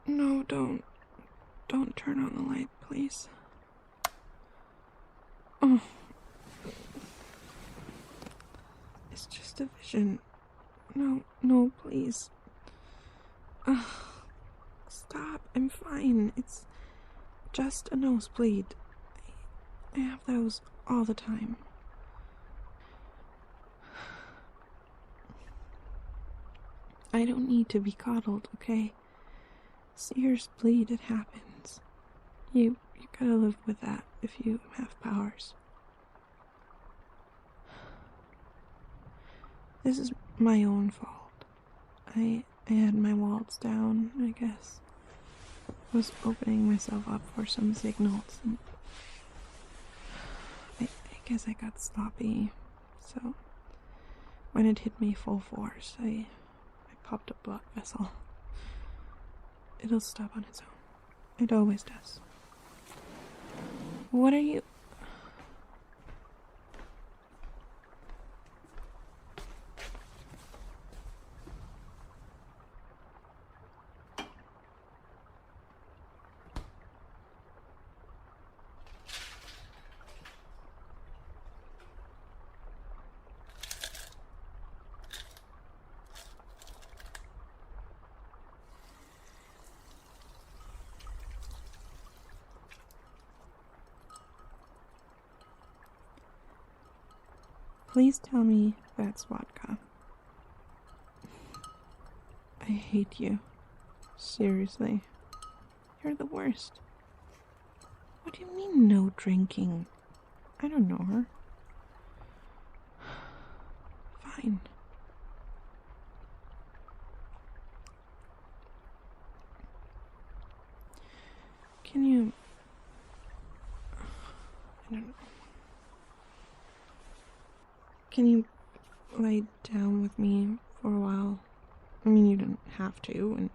No, don't turn on the light, please. Oh. It's just a vision. No, please. Stop, I'm fine. It's just a nosebleed. I have those all the time. I don't need to be coddled, okay? Sears bleed, it happens. You gotta live with that if you have powers. This is my own fault. I had my walls down, I guess. I was opening myself up for some signals, and I guess I got sloppy. So when it hit me full force, I popped a blood vessel. It'll stop on its own. It always does. What are you... Please tell me that's vodka. I hate you. Seriously. You're the worst. What do you mean no drinking? I don't know her. Fine. Can you... I don't know. Can you lie down with me for a while? I mean, you don't have to,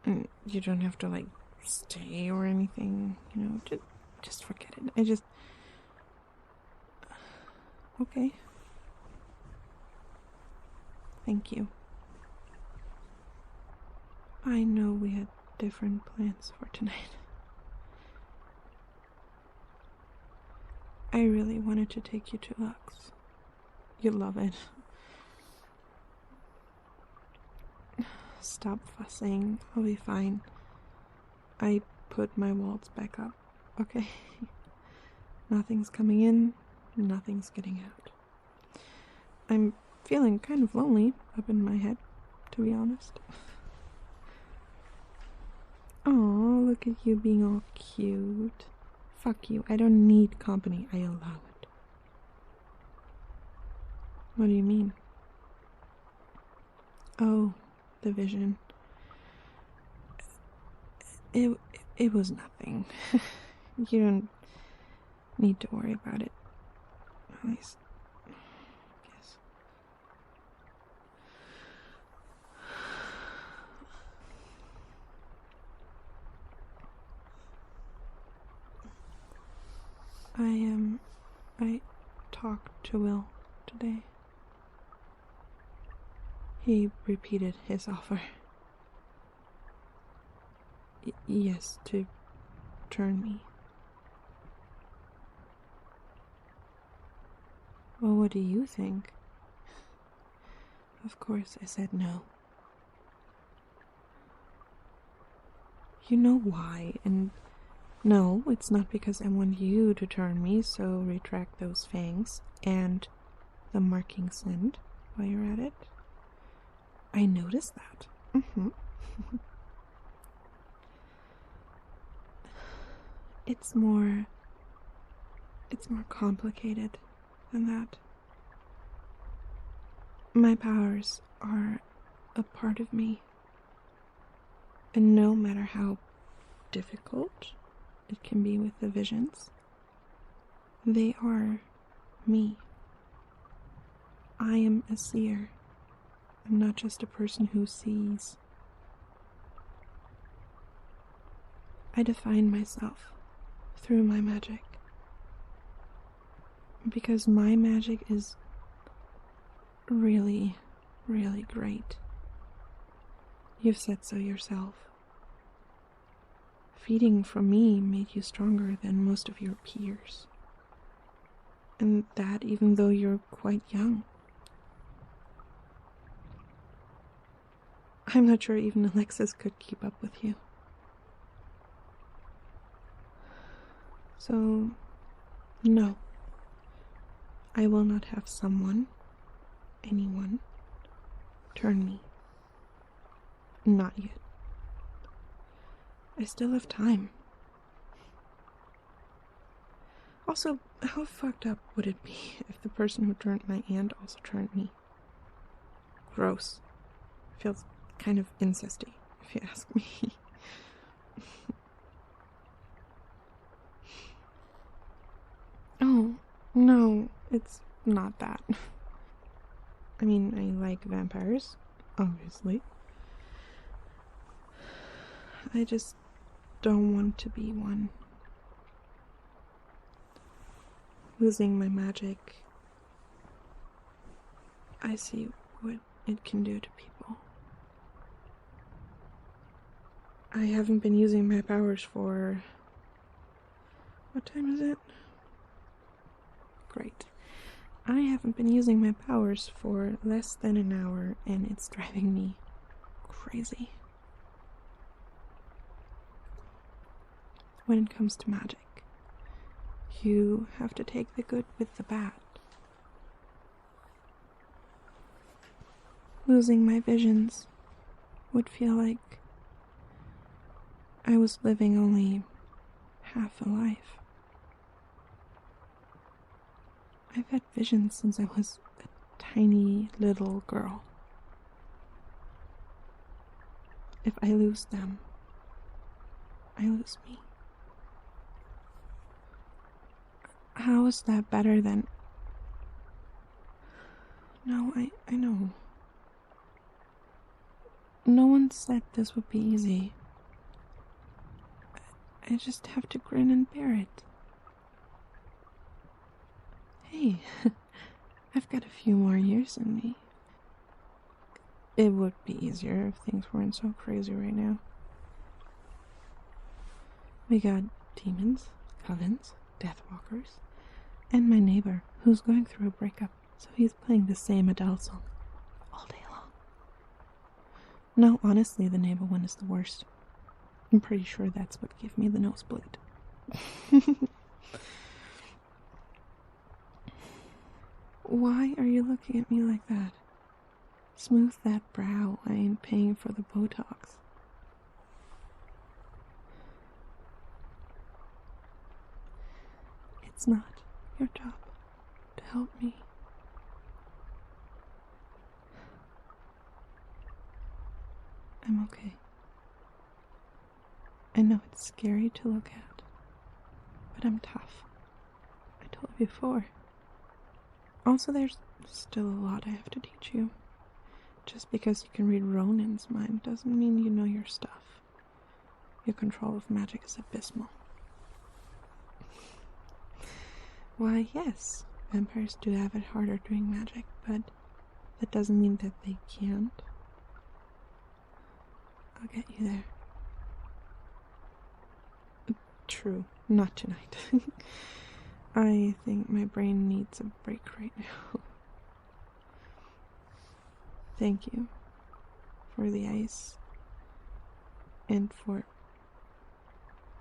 and you don't have to, like, stay or anything, you know, just forget it. Okay. Thank you. I know we had different plans for tonight. I really wanted to take you to Lux. You'd love it. Stop fussing. I'll be fine. I put my walls back up, okay? Nothing's coming in, nothing's getting out. I'm feeling kind of lonely up in my head, to be honest. Oh, look at you being all cute. Fuck you, I don't need company, I allow it. What do you mean? Oh, the vision. It was nothing. You don't need to worry about it. At least, yes. I talked to Will today. He repeated his offer. Yes, to turn me. Well, what do you think? Of course, I said no. You know why, and no, it's not because I want you to turn me, so retract those fangs and the markings end while you're at it. I noticed that. It's more complicated than that. My powers are a part of me. And no matter how difficult it can be with the visions, they are me. I am a seer. I'm not just a person who sees. I define myself through my magic. Because my magic is really, really great. You've said so yourself. Feeding from me made you stronger than most of your peers. And that even though you're quite young. I'm not sure even Alexis could keep up with you. So, no. I will not have someone, anyone, turn me. Not yet. I still have time. Also, how fucked up would it be if the person who turned my aunt also turned me? Gross. Feels kind of incesty, if you ask me. Oh, no, it's not that. I mean, I like vampires, obviously. I just don't want to be one. Losing my magic, I see what it can do to people. I haven't been using my powers for... What time is it? Great. I haven't been using my powers for less than an hour, and it's driving me crazy. When it comes to magic, you have to take the good with the bad. Losing my visions would feel like I was living only half a life. I've had visions since I was a tiny little girl. If I lose them, I lose me. How is that better than... No, I know. No one said this would be easy. I just have to grin and bear it. Hey, I've got a few more years in me. It would be easier if things weren't so crazy right now. We got demons, covens, deathwalkers, and my neighbor who's going through a breakup, so he's playing the same Adele song all day long. No, honestly, the neighbor one is the worst. I'm pretty sure that's what gave me the nosebleed. Why are you looking at me like that? Smooth that brow. I ain't paying for the Botox. It's not your job to help me. I'm okay. I know it's scary to look at, but I'm tough. I told you before. Also, there's still a lot I have to teach you. Just because you can read Ronin's mind doesn't mean you know your stuff. Your control of magic is abysmal. Why, yes, vampires do have it harder doing magic, but that doesn't mean that they can't. I'll get you there. True, not tonight. I think my brain needs a break right now. Thank you for the ice and for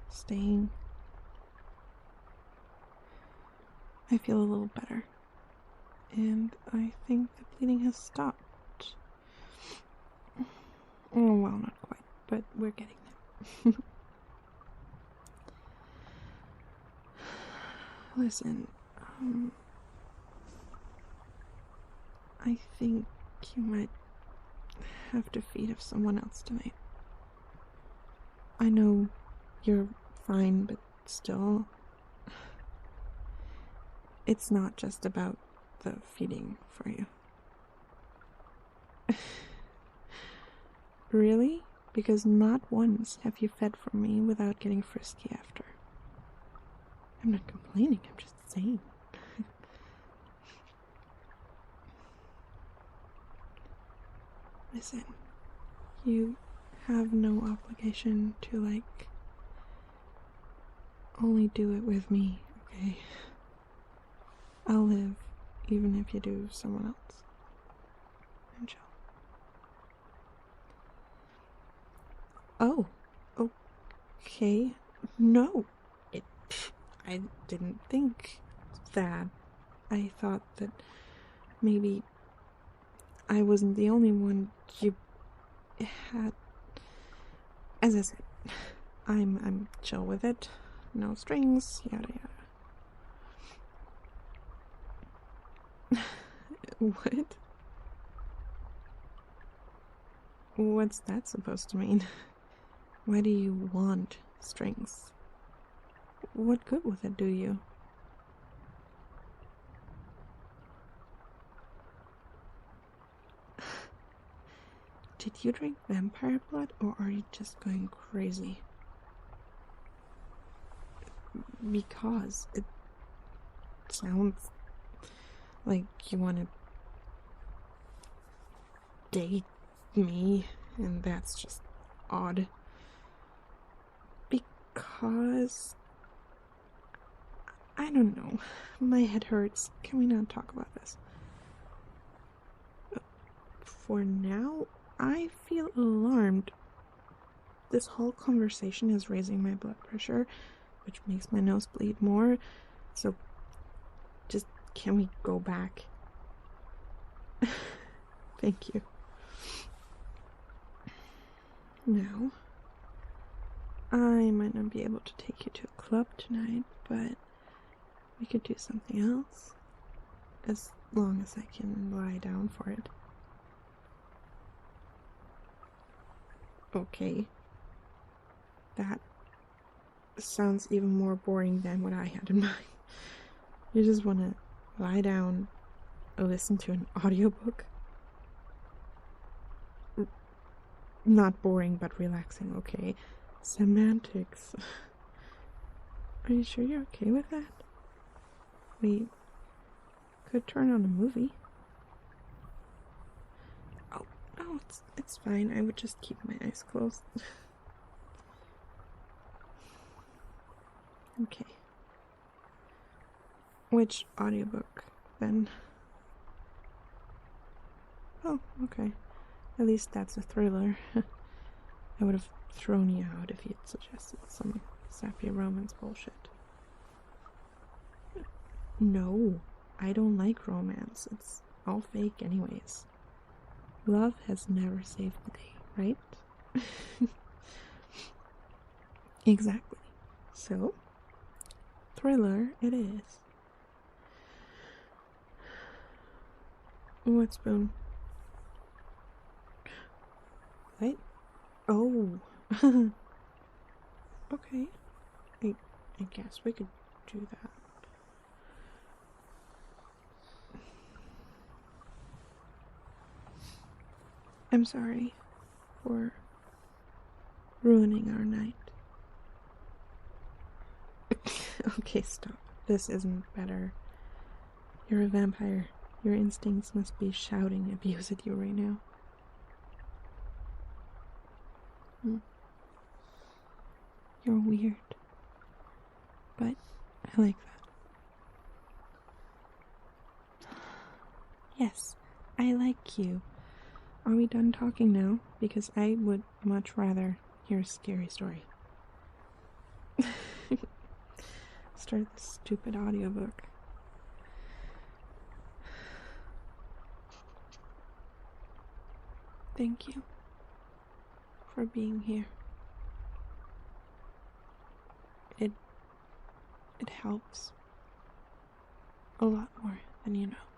staying. I feel a little better, and I think the bleeding has stopped. Oh, well, not quite, but we're getting there. Listen, I think you might have to feed of someone else tonight. I know you're fine, but still, it's not just about the feeding for you. Really? Because not once have you fed from me without getting frisky after. I'm not complaining, I'm just saying. Listen, you have no obligation to, like, only do it with me, okay? I'll live even if you do someone else. And chill. Oh, okay. No. I didn't think that. I thought that maybe I wasn't the only one you had. As I said, I'm chill with it. No strings, yada yada. What? What's that supposed to mean? Why do you want strings? What good with it do you? Did you drink vampire blood, or are you just going crazy? Because it sounds like you want to date me, and that's just odd. Because I don't know. My head hurts. Can we not talk about this? For now, I feel alarmed. This whole conversation is raising my blood pressure, which makes my nose bleed more. So, just can we go back? Thank you. Now, I might not be able to take you to a club tonight, but we could do something else. As long as I can lie down for it. Okay. That sounds even more boring than what I had in mind. You just want to lie down and listen to an audiobook? Not boring, but relaxing, okay? Semantics. Are you sure you're okay with that? We could turn on a movie. Oh, it's fine. I would just keep my eyes closed. Okay. Which audiobook, then? Oh, okay. At least that's a thriller. I would have thrown you out if you'd suggested some sappy romance bullshit. No, I don't like romance. It's all fake anyways. Love has never saved the day, right? Exactly. So, thriller it is. What spoon? What? Oh. Okay. I guess we could do that. I'm sorry for ruining our night. Okay, stop. This isn't better. You're a vampire. Your instincts must be shouting abuse at you right now. You're weird. But I like that. Yes, I like you. Are we done talking now? Because I would much rather hear a scary story. Start this stupid audiobook. Thank you for being here. It helps a lot more than you know.